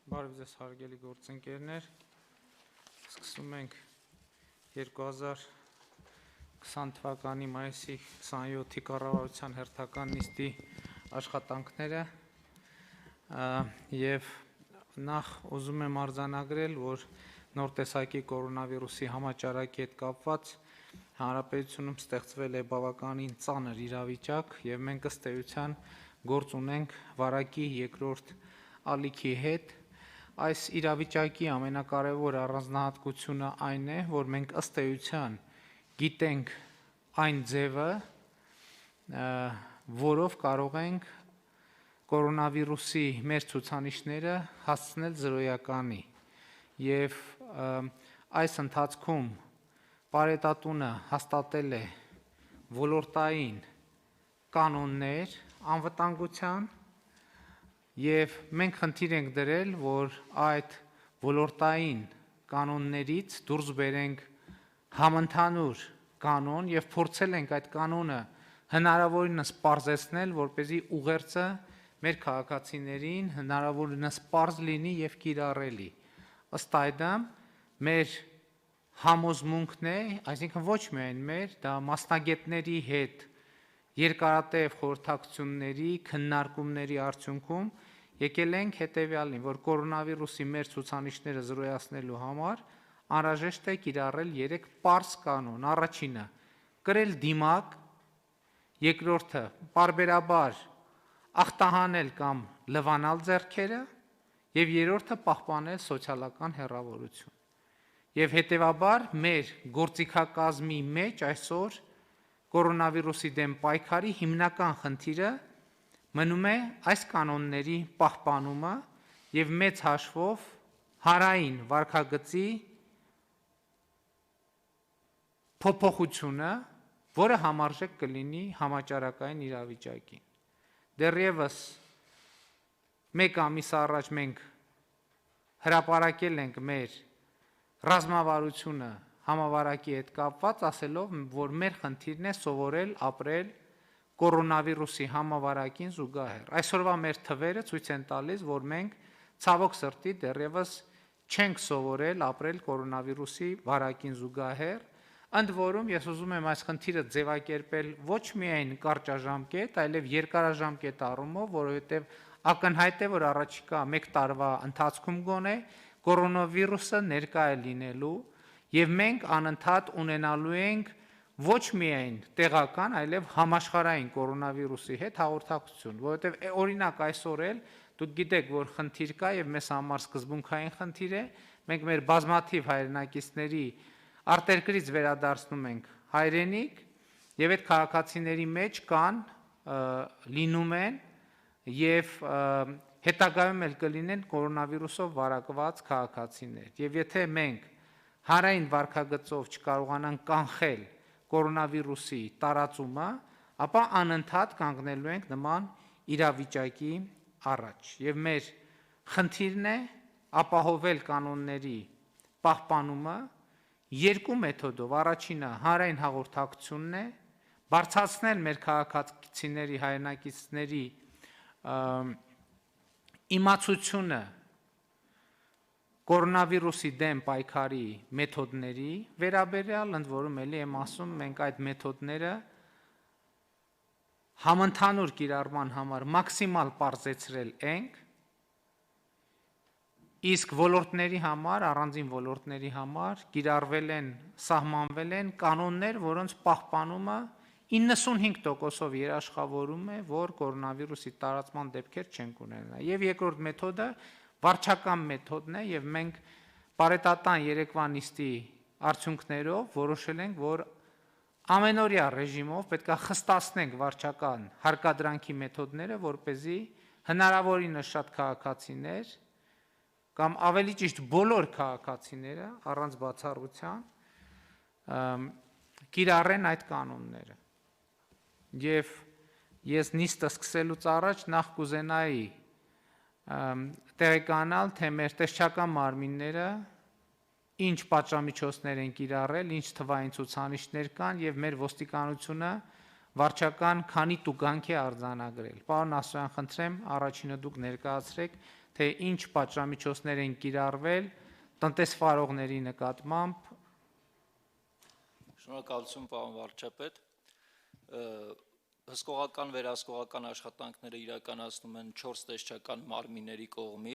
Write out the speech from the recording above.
Բարև ձեզ հարգելի գործընկերներ, սկսում ենք 2020 թվականի մայիսի 27-ի կառավարության հերթական նիստի աշխատանքները և նախ ուզում եմ արձանագրել, որ նոր տեսակի կորոնավիրուսի համաճարակի հետ կապված հանրապետությունում ստեղծվել է բավականին ծանր իրավիճակ և մենք ըստ էության գործ ունենք վարակի երկրորդ ալիքի հետ։ Այս իրավիճակի ամենակարևոր առանձնահատկությունը այն է, որ մենք ըստ էության գիտենք այն ձևը, որով կարող ենք կորոնավիրուսի մեր ցուցանիշները հասցնել զրոյականի և այս ընթացքում Պարետատունը հաստատել է ոլորտային կանոններ անվտանգության և մենք խնդիր ենք դրել, որ այդ ոլորտային կանոններից դուրս բերենք համընդհանուր կանոն և փորձել ենք այդ կանոնը հնարավորինս պարզեցնել, որպեսզի ուղերձը մեր քաղաքացիներին հնարավորինս պարզ լինի և կիրառելի։ Ըստ այդմ մեր համոզմունքն է, այսինքն ոչ միայն մեր, դա մասնագետների հետ երկարատև խորհրդակցությունների, քննարկումների արդյունքում եկել ենք հետևյալին, որ կորոնավիրուսի մեր ցուցանիշները զրոյացնելու համար անհրաժեշտ է կիրառել 3 պարզ կանոն. Առաջինը կրել դիմակ, երկրորդը պարբերաբար ախտահանել կամ լվանալ ձեռքերը և երրորդը պահպանել սոցիալական հեռավորություն։ Եվ հետևաբար մեր գործիքակազմի մեջ այսօր կորոնավիրուսի դեմ պայքարի հիմնական խնդիրը մնում է այս կանոնների պահպանումը և մեծ հաշվով հանրային վարքագծի փոփոխությունը, որը համարժեք կլինի համաճարակային իրավիճակին։ Դեռևս 1 ամիս առաջ մենք հրապարակել ենք մեր ռազմավարությունը համավարակի հետ կապված, ասելով, որ մեր խնդիրն է սովորել ապրել կորոնավիրուսի համավարակին զուգահեռ։ Այսօրվա մեր թվերը ցույց են տալիս, որ մենք ցավոք սրտի դեռևս չենք սովորել ապրել կորոնավիրուսի վարակին զուգահեռ, ընդ որում ես ուզում եմ այս խնդիրը ձևակերպել ոչ միայն կարճաժամկետ, այլև երկարաժամկետ առումով, որովհետև ակնհայտ է, որ առաջիկա 1 տարվա ընթացքում գոնե կորոնավիրուսը ներկա է լինելու և մենք անընդհատ ունենալու ենք ոչ միայն տեղական, այլև համաշխարհային կորոնավիրուսի հետ հաղորդակցություն, որովհետև օրինակ այսօր էլ դուք գիտեք, որ խնդիր կա և մեզ համար սկզբունքային խնդիր է, մենք մեր բազմաթիվ հայրենակիցների արտերկրից վերադարձնում ենք հայրենիք և այդ քաղաքացիների մեջ կան, լինում են և հետագայում էլ կլինեն կորոնավիրուսով վարակված քաղաքացիներ։ Եվ եթե մենք հանրային վարքագծով չկարողանանք կանխել կորոնավիրուսի տարածումը, ապա անընդհատ կանգնելու ենք նման իրավիճակի առաջ։ Եվ մեր խնդիրն է ապահովել կանոնների պահպանումը 2 մեթոդով. Առաջինը հանրային հաղորդակցությունն է, բարձրացնել մեր քաղաքացիների, հայրենակիցների իմացությունը կորոնավիրուսի դեմ պայքարի մեթոդների վերաբերյալ, ընդ որում էլի եմ ասում, մենք այդ մեթոդները համընդհանուր կիրառման համար մաքսիմալ պարզեցրել ենք, իսկ ոլորտների համար, առանձին ոլորտների համար կիրառվել են, սահմանվել են կանոններ, որոնց պահպանումը 95%-ով երաշխավորում է, որ կորոնավիրուսի տարածման դեպքեր չենք ունենա։ Եվ երկրորդ մեթոդը վարչական մեթոդն է և մենք պարետատան երեկվա նիստի արդյունքներով որոշել ենք, որ ամենօրյա ռեժիմով պետք է խստացնենք վարչական հարկադրանքի մեթոդները, որպեսզի հնարավորինս շատ քաղաքացիներ կամ ավելի ճիշտ բոլոր քաղաքացիները առանց բացառության կիրառեն այդ կանոնները։ Եվ ես նիստը սկսելուց առաջ նախ կուզենայի տեղեկանալ, թե մեր տեսչական մարմինները ինչ պատժամիջոցներ են կիրառել, ինչ թվային ցուցանիշներ կան և մեր ոստիկանությունը վարչական քանի տուգանք է արձանագրել։ Պարոն Ասրյան, խնդրեմ, առաջինը դուք ներկայացրեք, թե ինչ պատժամիջոցներ են կիրառվել տնտեսվարողների նկատմամբ։ Շնորհակալություն, պարոն վարչապետ։ Հսկողական վերահսկողական աշխատանքները իրականացնում են 4 տեսչական մարմինների կողմից։